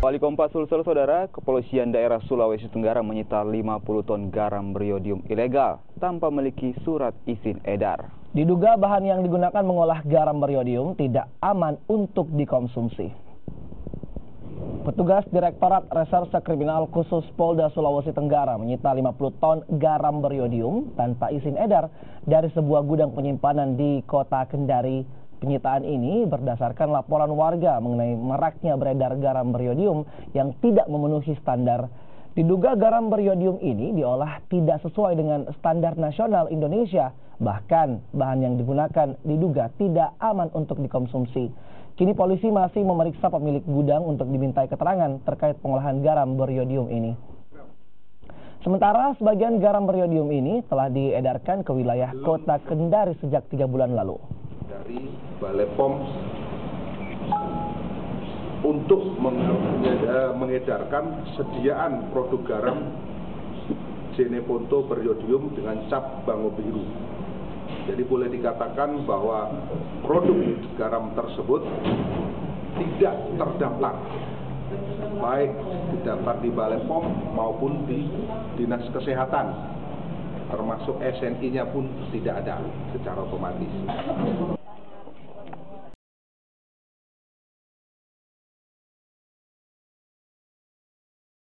Wali Kompas Sulsel, Saudara, Kepolisian Daerah Sulawesi Tenggara menyita 50 ton garam beriodium ilegal tanpa memiliki surat izin edar. Diduga bahan yang digunakan mengolah garam beriodium tidak aman untuk dikonsumsi. Petugas Direktorat Reserse Kriminal Khusus Polda Sulawesi Tenggara menyita 50 ton garam beriodium tanpa izin edar dari sebuah gudang penyimpanan di Kota Kendari. Penyitaan ini berdasarkan laporan warga mengenai maraknya beredar garam beriodium yang tidak memenuhi standar. Diduga garam beriodium ini diolah tidak sesuai dengan standar nasional Indonesia. Bahkan bahan yang digunakan diduga tidak aman untuk dikonsumsi. Kini polisi masih memeriksa pemilik gudang untuk dimintai keterangan terkait pengolahan garam beriodium ini. Sementara sebagian garam beriodium ini telah diedarkan ke wilayah Kota Kendari sejak 3 bulan lalu. Dari Balai POM untuk mengedarkan sediaan produk garam Jeneponto beriodium dengan cap Bango Biru. Jadi boleh dikatakan bahwa produk garam tersebut tidak terdaftar, baik didaftar di Balai POM maupun di Dinas Kesehatan. Termasuk SNI-nya pun tidak ada secara otomatis.